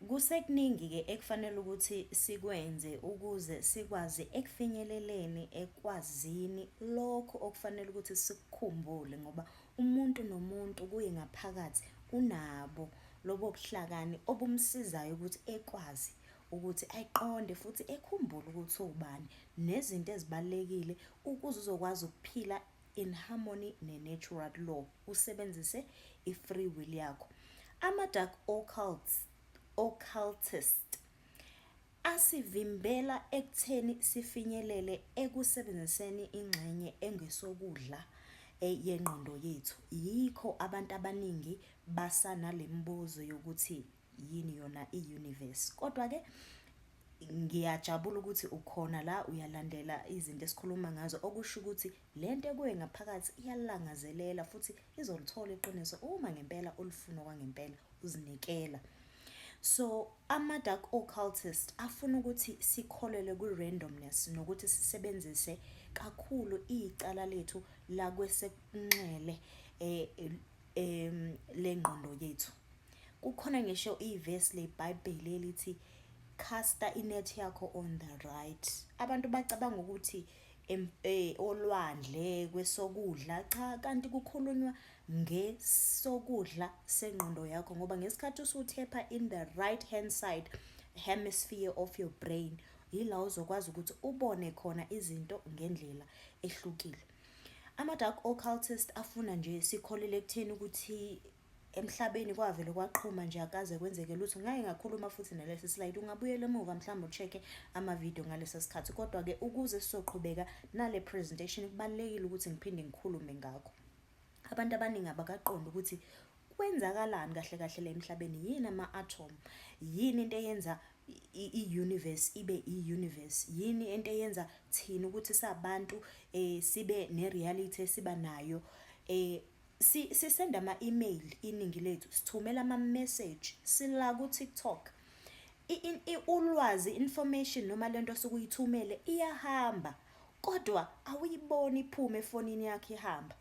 Kusekuningi ke ekufanele ukuthi sikwenze ukuze sikwazi ekufinyeleleni ekwazini lokho okufanele ukuthi sikukhumbule ngoba umuntu nomuntu kuye ngaphakathi unabo lobo buhlakani obumsizayo ukuthi ekwazi ukuthi ayiqonde futhi ekhumbule ukuthi ubani nezinto ezibalekile ukuze uzokwazi ukuphila in harmony ne-natural law usebenzise i-free will yakho. Ama-dark occultist asivimbela ekutheni sifinyelele ekusebenziseni ingxenye engesokudla yengqondo yethu. Yikho abantu abaningi basanale mibuzo yokuthi yini yona i-universe. Kodwa-ke ngiyajabula ukuthi ukhona la uyalandela izinto esikhuluma ngazo okusho ukuthi lento ekuwe ngaphakathi iyalangazelela futhi izolithola iqiniso uma ngempela ulifuna kwangempela uzinikela. So ama-dark occultist afuna ukuthi sikholelwe kwi-randomness nokuthi sisebenzise kakhulu icala lethu la kwesekunxele lengqondo yethu. Kukhona ngisho iverse leBhayibheli elithi casta inet yakho on the right. Abantu bacabanga ukuthi olwandle kwesokudla, cha, kanti kukhulunywa ngesokudla sengqondo yakho ngoba ngesikhathi usuthepha in the right hand side hemisphere of your brain yila uzokwazi ukuthi ubone khona izinto ngendlela ehlukile. Ama-dark occultist afuna nje sikholele ekutheni ukuthi emhlabeni kwavele kwaqhuma nje akaze kwenzeke lutho. Ngake ngakhuluma futhi nalesi slide, ungabuyela emuva mhlawumbe ucheck ama-video ngaleso sikhathi. Kodwa-ke ukuze sizoqhubeka nale presentation kubalulekile ukuthi ngiphinde ngikhulume ngakho. Abantu abaningi abakaqondi ukuthi kwenzakalani kahle kahle la emhlabeni. Yini ama-atom? Yini into eyenza i-universe ibe i-universe? Yini into eyenza thina ukuthi sabantu sibe ne-reality esiba nayo? Sisenda ama-email iningi lethu, sithumela ama-message, sila ku-TikTok. Ulwazi, information noma lento osuke uyithumele iyahamba kodwa awuyiboni iphume efonini yakho ihamba.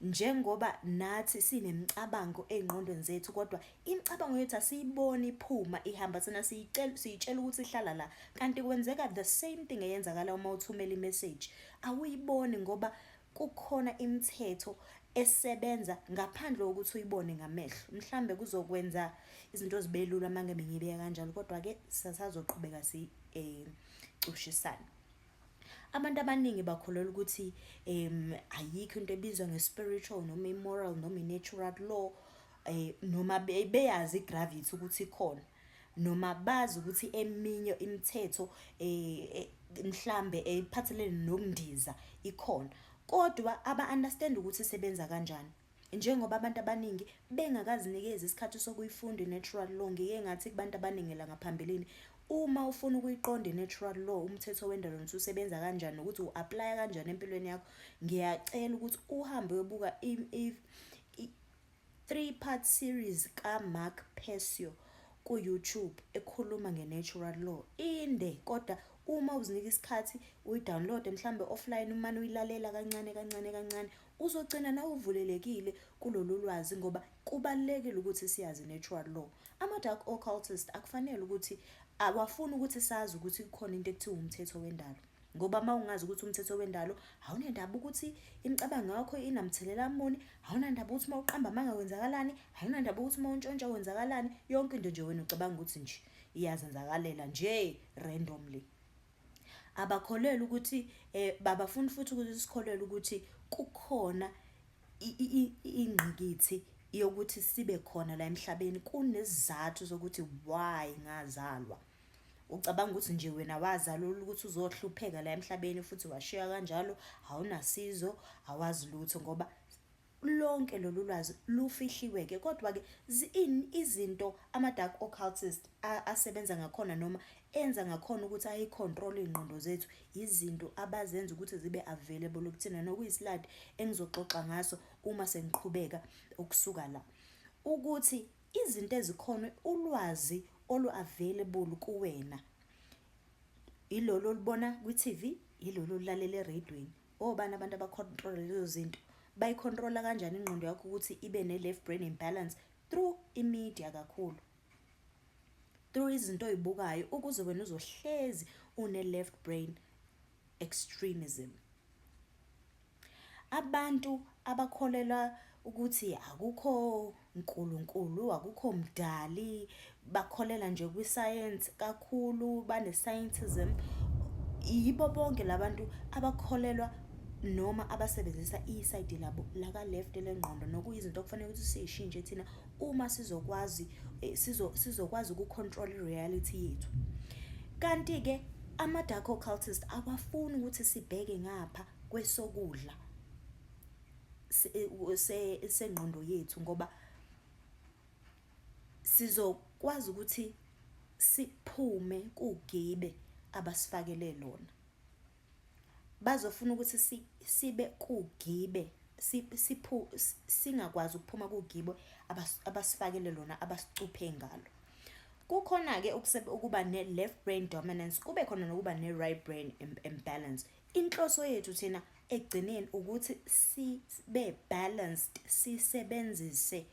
Njengoba nathi sinemicabango ey'ngqondweni zethu kodwa imicabango yethu asiyiboni iphuma ihamba, thina siyitshela ukuthi ihlala la kanti kwenzeka the same thing eyenzakala uma uthumela i-message. Awuyiboni ngoba kukhona imithetho esebenza ngaphandle kokuthi uyibone ngamehlo. Mhlambe kuzokwenza izinto zibelula mangabe ngibeka kanjalo kodwa-ke sasazoqhubeka cushisana. Abantu abaningi bakholelwa ukuthi ayikho into ebizwa nge-spiritual noma i-moral noma i-natural law, noma beyazi i-gravity ukuthi ikhona, noma bazi ukuthi eminye imithetho mhlambe ephathelene nokundiza ikhona, kodwa aba-understand ukuthi isebenza kanjani. Njengoba abantu abaningi bengakazinikezi isikhathi sokuyifunda i-natural law, ngike ngathi kubantu abaningi la ngaphambilini, uma ufuna ukuyiqonda i-natural law, umthetho wendalo nokuthi usebenza kanjani nokuthi u-apply kanjani empilweni yakho, ngiyacela ukuthi uhambe uyobuka i-3-part series ka-Mark Persio ku-YouTube ekhuluma nge-natural law. Inde kodwa uma uzinika isikhathi uyi-download mhlambe offline umane uyilalela kancane kancane kancane, uzogcina nawe uvulelekile kulolu lwazi ngoba kubalulekile ukuthi siyazi i-natural law. Ama-dark occultist akufanele ukuthi awafuni ukuthi sazi ukuthi kukhona into ekuthiwa umthetho wendalo, ngoba uma ungazi ukuthi umthetho wendalo awunandaba ukuthi imicabango yakho inamthelela muni, awunandaba ukuthi uma uqamba amanga kwenzakalani, awunandaba ukuthi uma untshontsha kwenzakalani. Yonke into nje wena ucabanga ukuthi nje iyazenzakalela nje randomly. Abakholelwa ukuthi babafuna futhi ukuthi sikholelwe ukuthi kukhona ingqikithi yokuthi sibe khona la emhlabeni, kunesizathu sokuthi why ngazalwa. Ucabanga ukuthi nje wena wazalwa ukuthi uzohlupheka la emhlabeni futhi washiya kanjalo, awunasizo, awazi lutho, ngoba lonke lolu lwazi lufihliwe-ke. Kodwa-ke izinto ama-dark occultist asebenza ngakhona noma enza ngakhona ukuthi ayicontrol iy'ngqondo zethu, izinto abazenza ukuthi zibe available kuthina, nokuyislide engizoxoxa ngaso uma sengiqhubeka ukusuka la, ukuthi izinto ezikhona, ulwazi olu-available kuwena ilolo olubona kwi-TV, ilolo olulalela ereyidweni. Obani abantu abacontrola lezo zinto? Bayicontrola kanjani ingqondo yakho ukuthi ibe ne-left brain imbalance? Through i-media kakhulu. through izinto oyibukayo ukuze wena uzohlezi une-left brain extremism. Abantu abakholelwa ukuthi akukho uNkulunkulu, akukho mdali, bakholela nje kwi-science kakhulu, bane-scientism, yibo bonke labantu abakholelwa noma abasebenzisa isayidi labo laka-left lengqondo, nokuyizinto okufanele ukuthi siyishintshe thina uma sizokwazi ukucontrol i-reality yethu. Kanti-ke ama-dark occultist abafuni ukuthi sibheke ngapha kwesokudla sengqondo yethu, ngoba sizokwazi ukuthi siphume kugibe abasifakele lona. Bazofuna ukuthi sibe kugibe singakwazi ukuphuma kugibo abasifakele lona, abasicuphe ngalo. Kukhona-ke ukuba ne-left brain dominance, kube khona nokuba ne-right brain imbalance. Inhloso yethu thina ekugcineni ukuthi sibe balanced, sisebenzise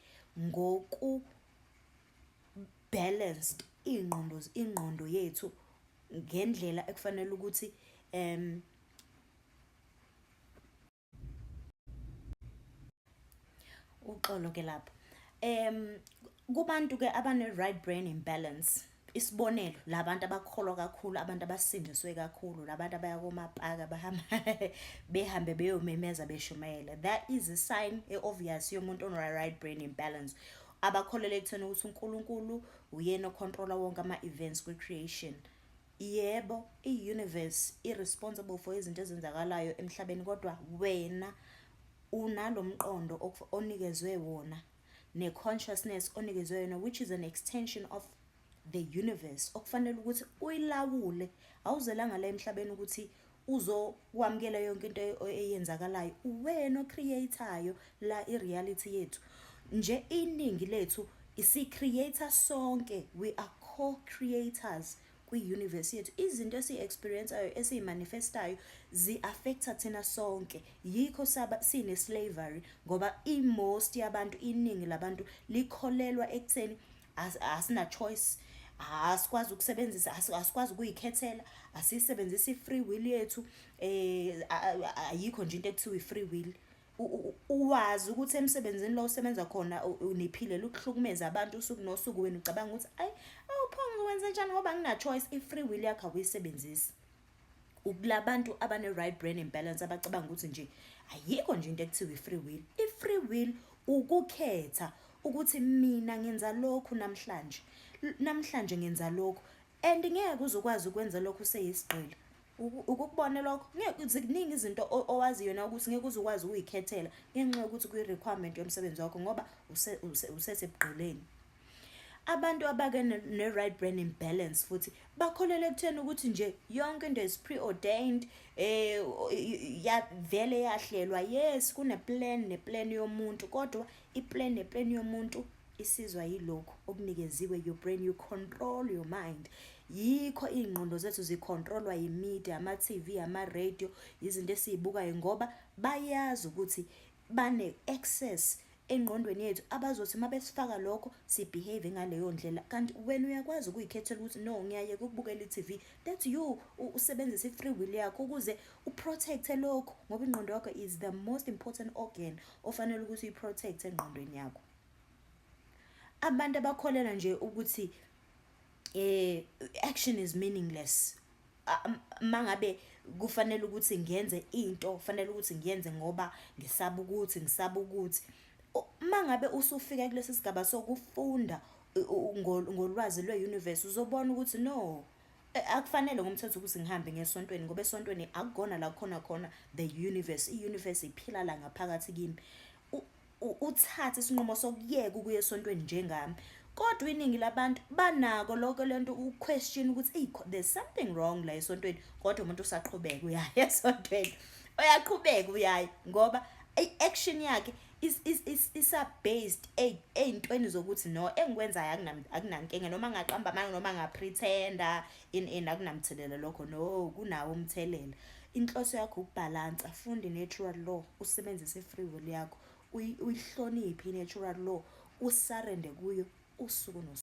balanced ingqondo yethu ngendlela ekufanele ukuthi uxolo ke lapho. Kubantu ke abane-right brain imbalance, isibonelo, labantu abakholwa kakhulu, abantu abasindiswe kakhulu, labantu abaya komapaka behambe beyomemeza beshumayela, that is a sign e-obvious yomuntu one-right brain imbalance. Abakholelwa ekutheni ukuthi uNkulunkulu uyena ocontrola wonke ama-events kwi-creation. Yebo, i-universe i-responsible for izinto ezenzakalayo emhlabeni, kodwa wena unalo mqondo onikezwe wona, ne-consciousness onikezwe yona, which is an extension of the universe, okufanele ukuthi uyilawule. Awuzelanga la emhlabeni ukuthi uzokwamukela yonke into eyenzakalayo. Uwena ocreator-yo la i-reality yethu. Nje iningi lethu isi-creator sonke, we are co-creators kwi-universe yethu. Izinto esi-experience-ayo, esi-manifestayo, zi-affecta thina sonke. Yikho sine-slavery, ngoba i-most yabantu, iningi labantu likholelwa ekutheni asina choice, asikwazi ukusebenzisa, asikwazi ukuyikhethela, asisebenzisa i-free will yethu. Ayikho nje into ekuthiwa i-free will. Uwazi ukuthi emsebenzini lo usebenza khona uniphile ukuhlukumeza abantu usuku nosuku, wena ucabanga ukuthi awuphonge wenze njani ngoba ngina-choice. I-free will yakho awuyisebenzisi. Kulabantu abane-right brain imbalance abacabanga ukuthi nje ayikho nje into ekuthiwa i-free will. I-free will ukukhetha ukuthi mina ngenza lokhu namhlanje ngenza lokhu, and ngeke uzokwazi ukwenza lokhu useyisigqila. Ukubona lokho, ngeke ziningi izinto owaziyo na ukuthi ngeke uzokwazi ukuyikhethela ngenxa yokuthi kuyi-requirement yomsebenzi wakho, ngoba usesebugqileni. Abantu abake ne-right brain imbalance futhi bakholelwa ekutheni ukuthi nje yonke into is preordained, vele yahlelwa. Yes, neplan yomuntu, kodwa iplan neplan yomuntu isizwa yilokhu okunikeziwe, your brain, you control your mind. Yikho iy'ngqondo zethu zicontrolwa yi-media, ama-TV, ama-radio, izinto esiyibukayo, ngoba bayazi ukuthi bane-access engqondweni yethu abazothi uma besifaka lokho sibehave ngaleyo ndlela. Kanti wena uyakwazi ukuyikhethela ukuthi no, ngiyayeka ukubukela i-TV. That's you, usebenzisa i-free will yakho ukuze uprotecte lokho, ngoba ingqondo yakho is the most important organ ofanele ukuthi uyi-protect engqondweni yakho. Abantu abakholela nje ukuthi action is meaningless. Mangabe kufanele ukuthi ngenze into, kufanele ukuthi ngiyenze ngoba ngisaba ukuthi. Mangabe usufika kulesi sigaba sokufunda ngolwazi lwe-universe, uzobona ukuthi no, akufanele ngomthetho ukuthi ngihambe ngesontweni, ngoba esontweni akukona la khona the universe. I-universe iphila la ngaphakathi kimi. Uthathe isinqumo sokuyeka ukuya esontweni njengami. Kodwa iningi labantu banako lokho lento u-question ukuthi there's something wrong la esontweni, kodwa umuntu usaqhubeka uyaya esontweni, uyaqhubeka uyaya, ngoba i-action yakhe isa-based ey'ntweni zokuthi no, engikwenzayo akunankinga, noma ngaqamba amanga, noma ngapretenda akunamthelela lokho. No, kunawo umthelela. Inhloso yakho ukubhalansa, funda i-natural law, usebenzise i-free will yakho, uyihloniphe i-natural law, usarende kuyo usuku nosuku.